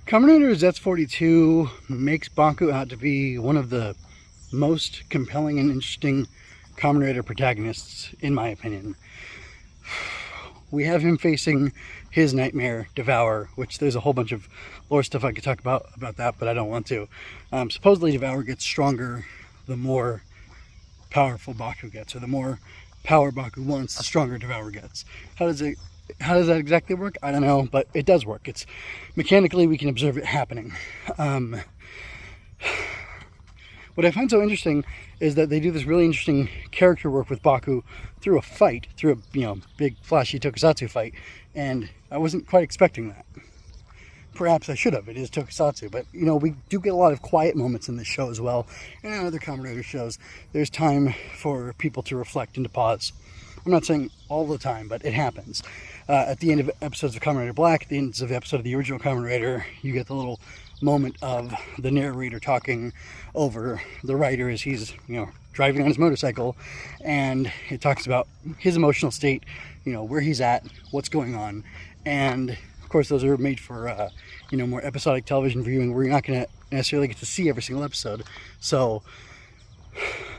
Kamen Rider Zeztz 42 makes Baku out to be one of the most compelling and interesting Kamen Rider protagonists, in my opinion. We have him facing his nightmare, Devour, which there's a whole bunch of lore stuff I could talk about that, but I don't want to. Supposedly Devour gets stronger the more powerful Baku gets, or the more power Baku wants, the stronger Devour gets. How does that exactly work? I don't know, but it does work. It's mechanically, we can observe it happening. What I find so interesting is that they do this really interesting character work with Baku through a fight, through a big flashy tokusatsu fight, and I wasn't quite expecting that. Perhaps I should have. It is tokusatsu, but we do get a lot of quiet moments in this show as well, and in other Kamen Rider shows. There's time for people to reflect and to pause. I'm not saying all the time, but it happens. At the end of episodes of Kamen Rider Black, at the end of the episode of the original Kamen Rider, you get the little moment of the narrator talking over the writer as he's driving on his motorcycle, and it talks about his emotional state, where he's at, what's going on. And of course those are made for more episodic television viewing, where you're not going to necessarily get to see every single episode, so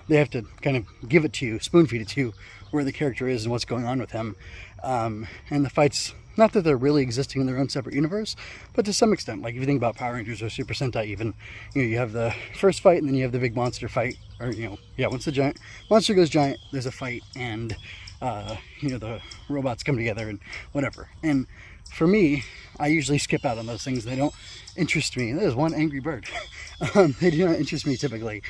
they have to kind of give it to you, spoon feed it to you, where the character is and what's going on with him. And the fights, not that they're really existing in their own separate universe, but to some extent, like if you think about Power Rangers or Super Sentai even, you have the first fight and then you have the big monster fight, or once the giant monster goes giant, there's a fight, and the robots come together and whatever. And for me, I usually skip out on those things. They don't interest me. There's one angry bird. They do not interest me typically.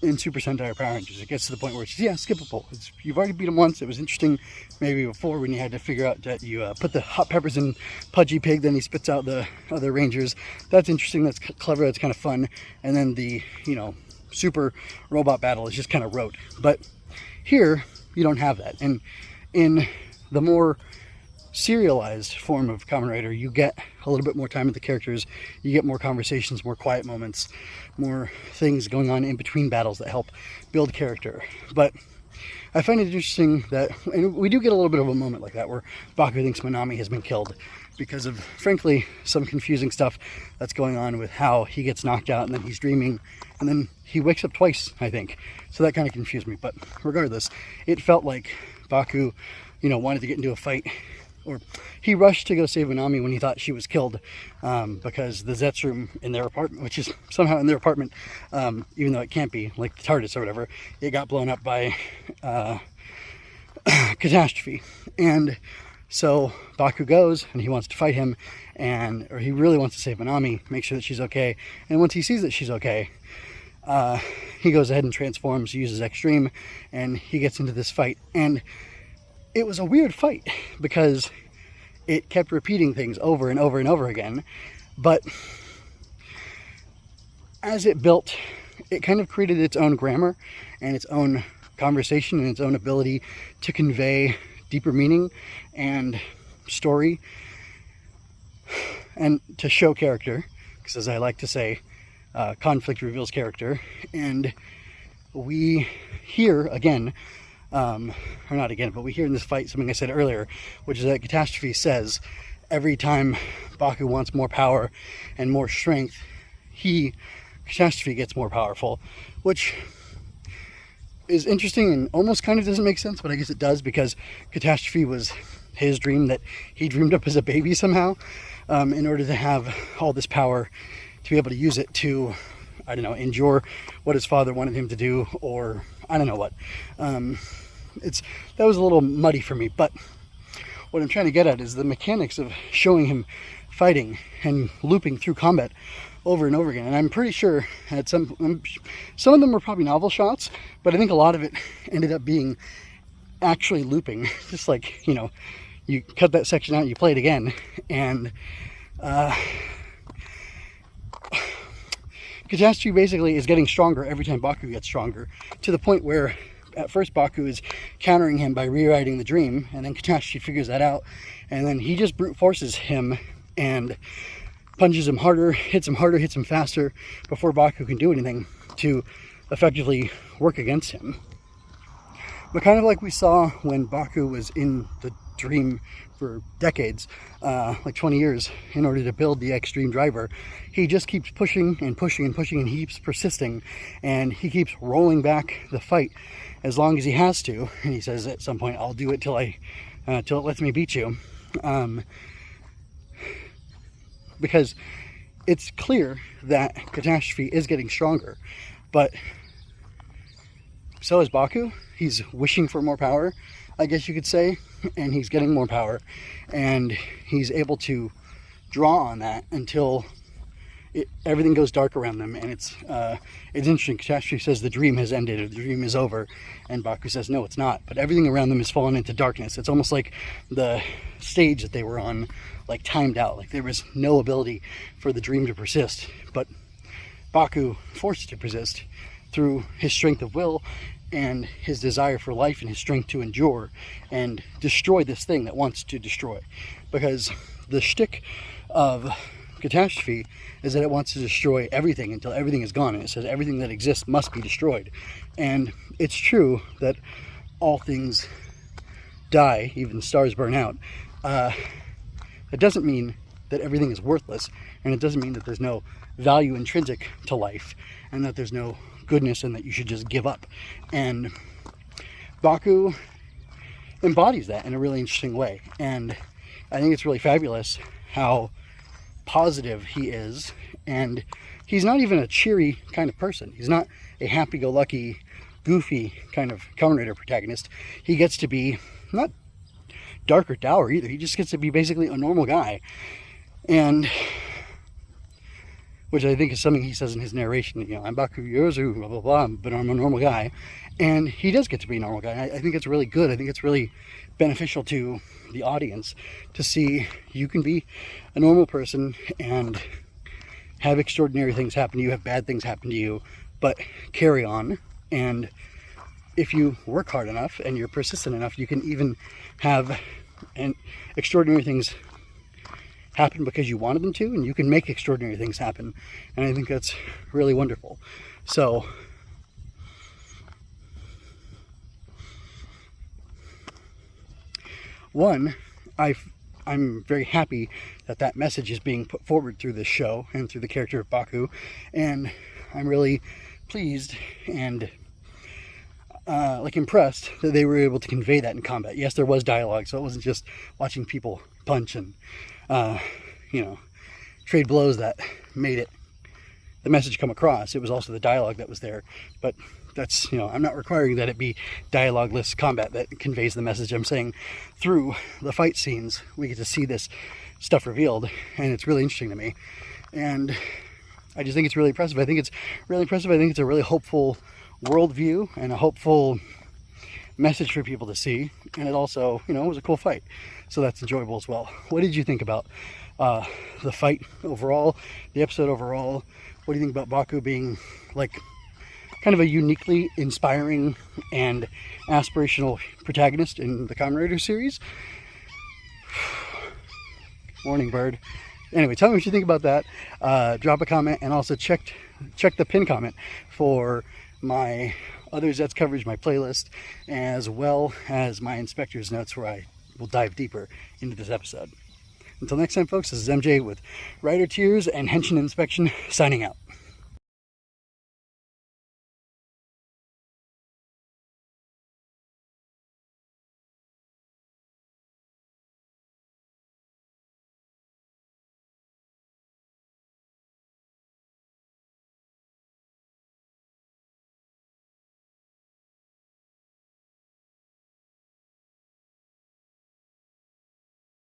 In Super Sentai or Power Rangers, it gets to the point where it's skippable. You've already beat him once. It was interesting maybe before when you had to figure out that you put the hot peppers in Pudgy Pig, then he spits out the other Rangers. That's interesting, that's clever, that's kind of fun. And then the super robot battle is just kind of rote. But here you don't have that, and in the more serialized form of Kamen Rider, you get a little bit more time with the characters, you get more conversations, more quiet moments, more things going on in between battles that help build character. But I find it interesting that, and we do get a little bit of a moment like that, where Baku thinks Manami has been killed because of, frankly, some confusing stuff that's going on with how he gets knocked out and then he's dreaming and then he wakes up twice, I think. So that kind of confused me, but regardless, it felt like Baku, wanted to get into a fight, or he rushed to go save Manami when he thought she was killed, because the Zeztz room in their apartment, which is somehow in their apartment, even though it can't be, like the TARDIS or whatever, it got blown up by Catastrophe. And so Baku goes and he wants to fight him, or he really wants to save Manami, make sure that she's okay. And once he sees that she's okay, he goes ahead and transforms, uses Extreme, and he gets into this fight. And it was a weird fight because it kept repeating things over and over and over again, but as it built, it kind of created its own grammar and its own conversation and its own ability to convey deeper meaning and story and to show character, because as I like to say, conflict reveals character. And we hear again, or not again, but we hear in this fight something I said earlier, which is that Catastrophe says every time Baku wants more power and more strength, Catastrophe gets more powerful, which is interesting and almost kind of doesn't make sense, but I guess it does, because Catastrophe was his dream that he dreamed up as a baby somehow, in order to have all this power, to be able to use it to, I don't know, endure what his father wanted him to do, or I don't know what. That was a little muddy for me, but what I'm trying to get at is the mechanics of showing him fighting and looping through combat over and over again. And I'm pretty sure at some of them were probably novel shots, but I think a lot of it ended up being actually looping, just like, you cut that section out, you play it again, and Catastrophe basically is getting stronger every time Baku gets stronger, to the point where at first Baku is countering him by rewriting the dream, and then Catastrophe figures that out, and then he just brute forces him and punches him harder, hits him faster, before Baku can do anything to effectively work against him. But kind of like we saw when Baku was in the dream for decades, like 20 years, in order to build the Extreme Driver. He just keeps pushing and pushing and pushing, and he keeps persisting, and he keeps rolling back the fight as long as he has to. And he says at some point, I'll do it till it lets me beat you. Because it's clear that Catastrophe is getting stronger, but so is Baku. He's wishing for more power, I guess you could say, and he's getting more power, and he's able to draw on that until everything goes dark around them. And it's interesting. Catastrophe says the dream has ended, or the dream is over, and Baku says no, it's not, but everything around them has fallen into darkness. It's almost like the stage that they were on, like, timed out, like there was no ability for the dream to persist, but Baku forced it to persist through his strength of will and his desire for life and his strength to endure and destroy this thing that wants to destroy. Because the shtick of Catastrophe is that it wants to destroy everything until everything is gone, and it says everything that exists must be destroyed. And it's true that all things die, even stars burn out. It doesn't mean that everything is worthless, and it doesn't mean that there's no value intrinsic to life, and that there's no goodness, and that you should just give up. And Baku embodies that in a really interesting way, and I think it's really fabulous how positive he is. And he's not even a cheery kind of person. He's not a happy-go-lucky, goofy kind of Kamen Rider protagonist. He gets to be not dark or dour either. He just gets to be basically a normal guy, and which I think is something he says in his narration. You know, I'm Baku Yozu, blah blah blah, but I'm a normal guy, and he does get to be a normal guy. I think it's really good. I think it's really beneficial to the audience to see you can be a normal person and have extraordinary things happen to you, have bad things happen to you, but carry on. And if you work hard enough and you're persistent enough, you can even have extraordinary things happen because you wanted them to, and you can make extraordinary things happen. And I think that's really wonderful. So one, I'm very happy that that message is being put forward through this show and through the character of Baku, and I'm really pleased and like impressed that they were able to convey that in combat. Yes, there was dialogue, so it wasn't just watching people punch and you know, trade blows that made the message come across. It was also the dialogue that was there. But that's, you know, I'm not requiring that it be dialogueless combat that conveys the message. I'm saying through the fight scenes we get to see this stuff revealed, and it's really interesting to me, and I just think it's really impressive. I think it's really impressive. I think it's a really hopeful worldview and a hopeful message for people to see, and it also, you know, it was a cool fight, so that's enjoyable as well. What did you think about the fight overall, the episode overall? What do you think about Baku being like kind of a uniquely inspiring and aspirational protagonist in the Kamen Rider series? Morning bird. Anyway, tell me what you think about that. Drop a comment, and also check the pin comment for my other Zeztz coverage, my playlist, as well as my inspector's notes, where I will dive deeper into this episode. Until next time, folks, this is MJ with Rider Tears and Henshin Inspection, signing out.